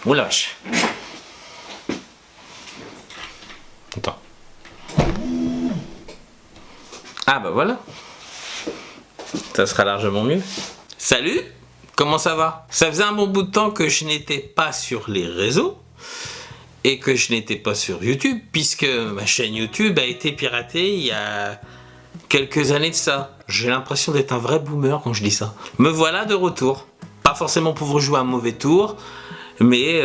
Oh la vache. Attends. Ah bah voilà. Ça sera largement mieux. Salut, comment ça va? Ça faisait un bon bout de temps que je n'étais pas sur les réseaux et que je n'étais pas sur YouTube, puisque ma chaîne YouTube a été piratée il y a quelques années de ça. J'ai l'impression d'être un vrai boomer quand je dis ça. Me voilà de retour. Pas forcément pour vous jouer un mauvais tour, mais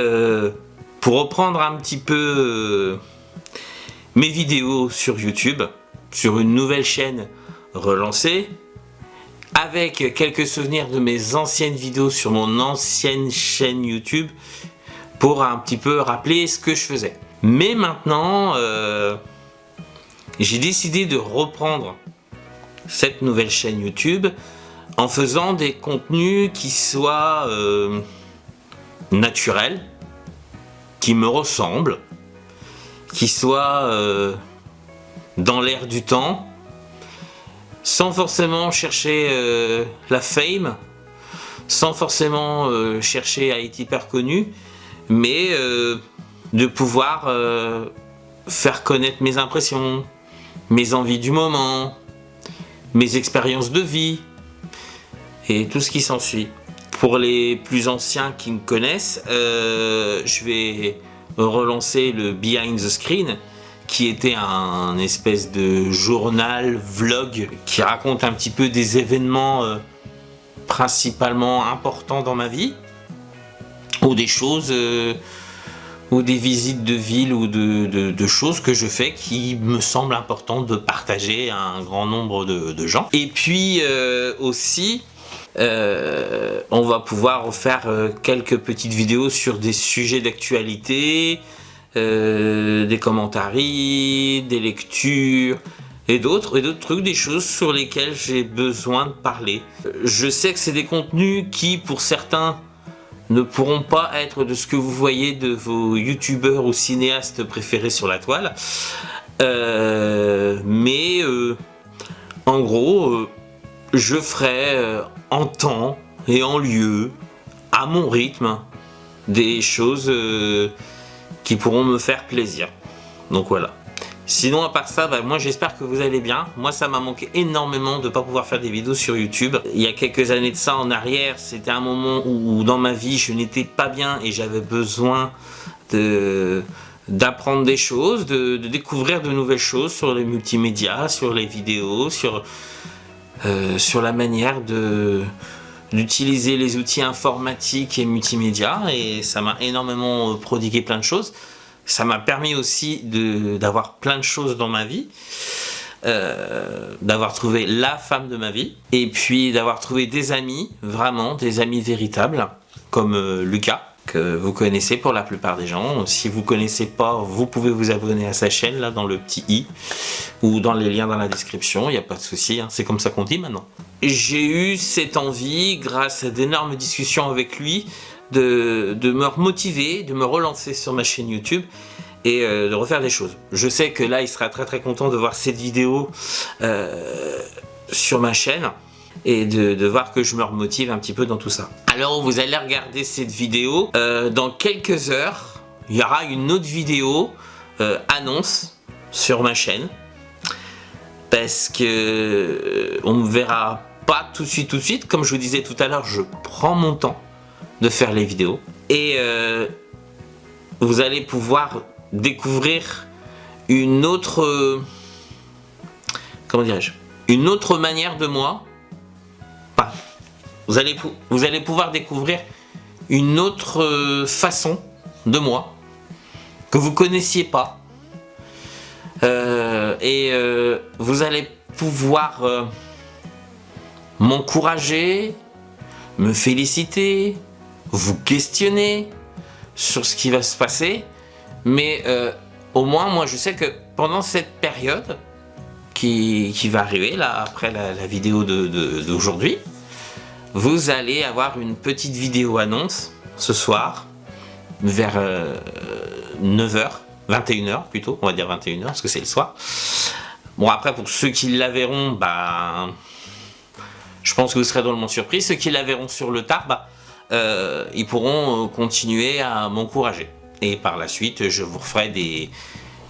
pour reprendre un petit peu mes vidéos sur YouTube, sur une nouvelle chaîne relancée, avec quelques souvenirs de mes anciennes vidéos sur mon ancienne chaîne YouTube, pour un petit peu rappeler ce que je faisais. Mais maintenant, j'ai décidé de reprendre cette nouvelle chaîne YouTube en faisant des contenus qui soient naturels, qui me ressemblent, qui soient dans l'air du temps, sans forcément chercher la fame, sans forcément chercher à être hyper connu, mais de pouvoir faire connaître mes impressions, mes envies du moment, mes expériences de vie et tout ce qui s'ensuit. Pour les plus anciens qui me connaissent, je vais relancer le Behind the Screen, qui était un espèce de journal, vlog, qui raconte un petit peu des événements principalement importants dans ma vie, ou des choses, ou des visites de ville, ou de choses que je fais qui me semblent importantes de partager à un grand nombre de gens. Et puis aussi, on va pouvoir faire quelques petites vidéos sur des sujets d'actualité, des commentaires, des lectures et d'autres trucs, des choses sur lesquelles j'ai besoin de parler. Je sais que c'est des contenus qui, pour certains, ne pourront pas être de ce que vous voyez de vos youtubeurs ou cinéastes préférés sur la toile, mais en gros, je ferai en temps et en lieu, à mon rythme, des choses qui pourront me faire plaisir. Donc voilà. Sinon, à part ça, moi j'espère que vous allez bien. Moi, ça m'a manqué énormément de ne pas pouvoir faire des vidéos sur YouTube. Il y a quelques années de ça en arrière, c'était un moment où dans ma vie je n'étais pas bien et j'avais besoin d'apprendre des choses, de découvrir de nouvelles choses sur les multimédias, sur les vidéos, sur la manière d'utiliser les outils informatiques et multimédia, et ça m'a énormément prodigué plein de choses. Ça m'a permis aussi d'avoir plein de choses dans ma vie, d'avoir trouvé la femme de ma vie, et puis d'avoir trouvé des amis, vraiment des amis véritables, comme Lucas, que vous connaissez pour la plupart des gens. Si vous ne connaissez pas, vous pouvez vous abonner à sa chaîne, là dans le petit i, ou dans les liens dans la description, il n'y a pas de souci, hein, c'est comme ça qu'on dit maintenant. J'ai eu cette envie, grâce à d'énormes discussions avec lui, de me remotiver, de me relancer sur ma chaîne YouTube et de refaire des choses. Je sais que là, il sera très très content de voir cette vidéo sur ma chaîne et de voir que je me remotive un petit peu dans tout ça. Alors, vous allez regarder cette vidéo. Dans quelques heures, il y aura une autre vidéo annonce sur ma chaîne, parce que on me verra pas tout de suite. Comme je vous disais tout à l'heure, je prends mon temps de faire les vidéos, et vous allez pouvoir découvrir une autre, comment dirais-je, une autre manière de moi. Enfin, vous allez pouvoir découvrir une autre façon de moi que vous connaissiez pas, et vous allez pouvoir m'encourager, me féliciter, vous questionner sur ce qui va se passer, mais au moins moi je sais que pendant cette période qui va arriver là après la vidéo d'aujourd'hui, vous allez avoir une petite vidéo annonce ce soir vers 9h, 21h plutôt, on va dire 21h parce que c'est le soir. Bon, après pour ceux qui la verront, je pense que vous serez drôlement surpris. Ceux qui la verront sur le tard, ils pourront continuer à m'encourager. Et par la suite, je vous referai des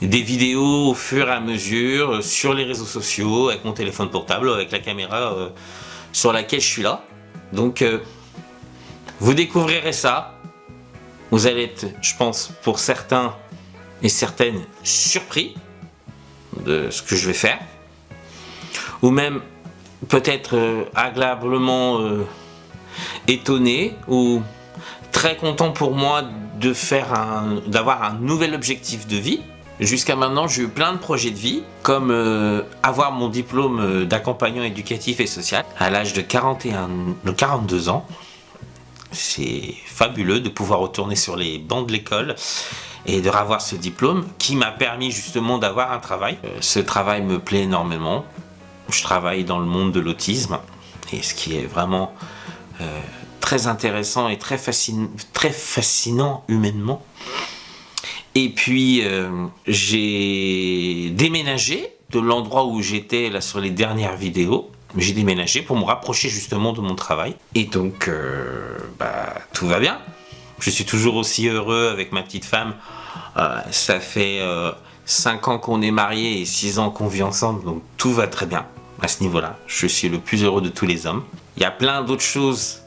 vidéos au fur et à mesure sur les réseaux sociaux, avec mon téléphone portable, avec la caméra sur laquelle je suis là. Donc, vous découvrirez ça. Vous allez être, je pense, pour certains et certaines, surpris de ce que je vais faire. Ou même, peut-être agréablement étonné ou très content pour moi de d'avoir un nouvel objectif de vie. Jusqu'à maintenant, j'ai eu plein de projets de vie, comme avoir mon diplôme d'accompagnant éducatif et social à l'âge de 42 ans. C'est fabuleux de pouvoir retourner sur les bancs de l'école et de revoir ce diplôme qui m'a permis justement d'avoir un travail. Ce travail me plaît énormément. Je travaille dans le monde de l'autisme et ce qui est vraiment très intéressant et très fascinant humainement. Et puis j'ai déménagé de l'endroit où j'étais là sur les dernières vidéos. J'ai déménagé pour me rapprocher justement de mon travail. Et donc tout va bien. Je suis toujours aussi heureux avec ma petite femme. Ça fait 5 ans qu'on est mariés et 6 ans qu'on vit ensemble. Donc tout va très bien à ce niveau-là. Je suis le plus heureux de tous les hommes. Il y a plein d'autres choses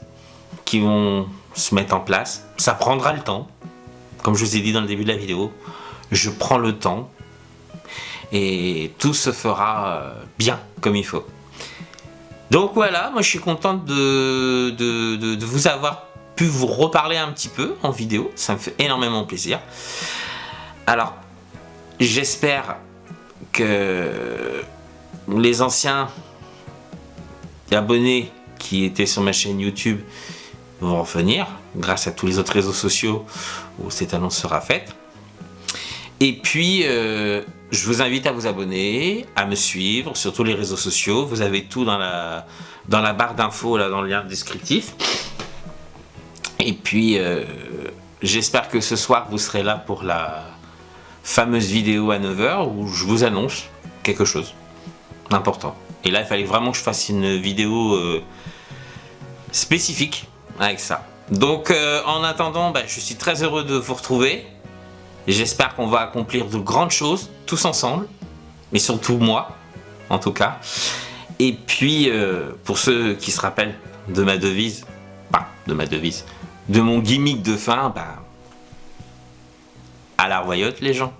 qui vont se mettre en place. Ça prendra le temps. Comme je vous ai dit dans le début de la vidéo, je prends le temps et tout se fera bien comme il faut. Donc voilà, moi je suis contente de vous avoir pu vous reparler un petit peu en vidéo. Ça me fait énormément plaisir. Alors, j'espère que les anciens abonnés qui étaient sur ma chaîne YouTube vont revenir grâce à tous les autres réseaux sociaux où cette annonce sera faite. Et puis je vous invite à vous abonner, à me suivre sur tous les réseaux sociaux. Vous avez tout dans la barre d'infos, là dans le lien descriptif. Et puis j'espère que ce soir vous serez là pour la fameuse vidéo à 9h où je vous annonce quelque chose d'important. Et là il fallait vraiment que je fasse une vidéo spécifique avec ça. Donc en attendant, je suis très heureux de vous retrouver. J'espère qu'on va accomplir de grandes choses tous ensemble, mais surtout moi en tout cas. Et puis pour ceux qui se rappellent de ma devise, de mon gimmick de fin, à la royote les gens.